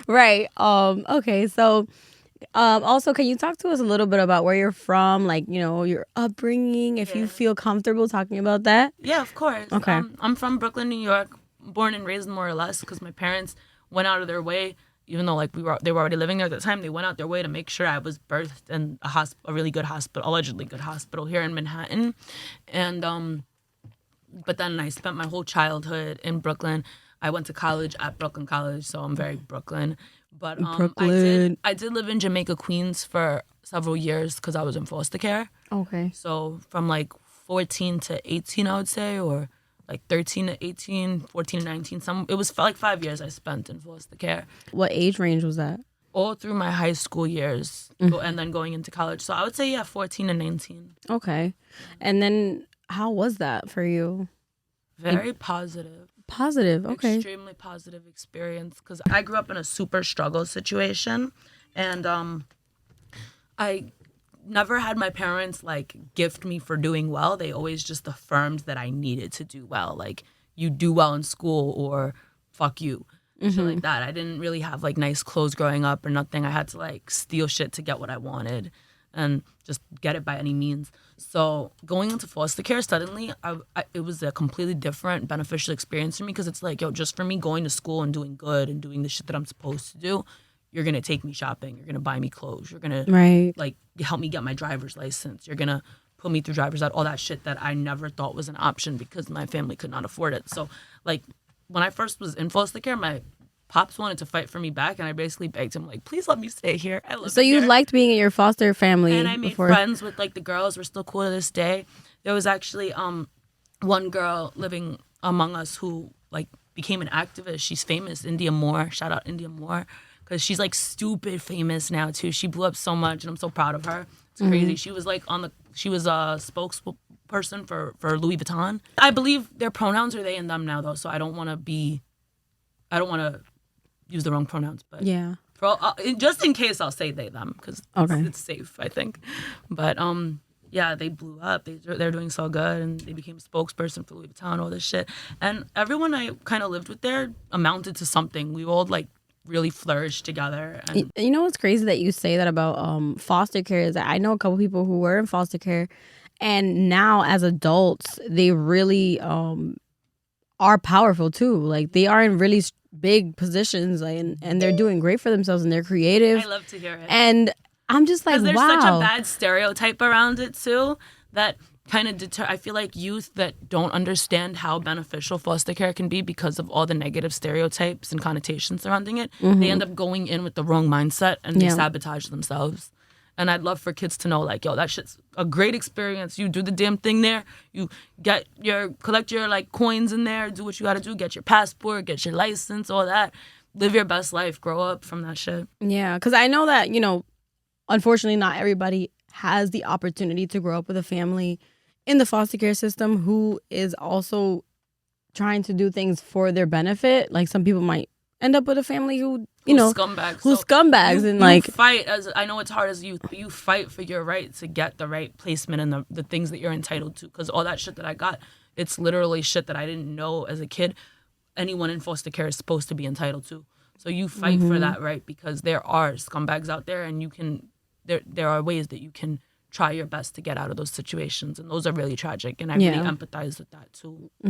Right. Okay. So, also, can you talk to us a little bit about where you're from, like, your upbringing, if you feel comfortable talking about that? Yeah, of course. Okay. I'm from Brooklyn, New York, born and raised more or less, because my parents went out of their way, even though like they were already living there at the time. They went out their way to make sure I was birthed in a really good hospital, allegedly good hospital here in Manhattan, and but then I spent my whole childhood in Brooklyn. I went to college at Brooklyn College, so I'm very Brooklyn. But Brooklyn. I did live in Jamaica, Queens for several years because I was in foster care. Okay. So from like 14 to 18, I would say, or like 13 to 18, 14 to 19. It was like 5 years I spent in foster care. What age range was that? All through my high school years, and then going into college. So I would say, yeah, 14 and 19. Okay. And then how was that for you? Very positive. Positive. Okay. Extremely positive experience, because I grew up in a super struggle situation, and I never had my parents like gift me for doing well. They always just affirmed that I needed to do well, like you do well in school or fuck you, shit like that. I didn't really have like nice clothes growing up or nothing. I had to like steal shit to get what I wanted and just get it by any means. So going into foster care suddenly, it was a completely different beneficial experience for me, because it's like, yo, just for me going to school and doing good and doing the shit that I'm supposed to do, you're going to take me shopping, you're going to buy me clothes, you're going to like help me get my driver's license, you're going to put me through driver's ed, all that shit that I never thought was an option because my family could not afford it. So like when I first was in foster care, my pops wanted to fight for me back, and I basically begged him, like, please let me stay here. I love So you here. liked being in your foster family, and I made friends with like the girls. We're still cool to this day. There was actually one girl living among us who like became an activist. She's famous, India Moore. Shout out India Moore, because she's like stupid famous now too. She blew up so much, and I'm so proud of her. It's crazy. She was like she was a spokesperson for Louis Vuitton. I believe their pronouns are they and them now though, so I don't want to use the wrong pronouns, but yeah, just in case I'll say they them, because it's safe, I think. But yeah, they blew up. They're doing so good, and they became a spokesperson for Louis Vuitton, all this shit. And everyone I kind of lived with there amounted to something. We all like really flourished together. And you know what's crazy that you say that about foster care is that I know a couple people who were in foster care, and now as adults they really are powerful too. Like they are in really big positions, like, and they're doing great for themselves, and they're creative. I love to hear it. And I'm just like, there's wow. such a bad stereotype around it too that kind of I feel like youth that don't understand how beneficial foster care can be because of all the negative stereotypes and connotations surrounding it, they end up going in with the wrong mindset, and they sabotage themselves. And I'd love for kids to know, like, yo, that shit's a great experience. You do the damn thing there. You collect your, like, coins in there. Do what you got to do. Get your passport. Get your license. All that. Live your best life. Grow up from that shit. Yeah, because I know that, unfortunately, not everybody has the opportunity to grow up with a family in the foster care system who is also trying to do things for their benefit. Like, some people might end up with a family who's scumbags. You fight, as I know it's hard as youth, but you fight for your right to get the right placement and the things that you're entitled to. Because all that shit that I got, it's literally shit that I didn't know as a kid anyone in foster care is supposed to be entitled to. So you fight for that right, because there are scumbags out there, and there are ways that you can try your best to get out of those situations, and those are really tragic, and I really empathize with that too.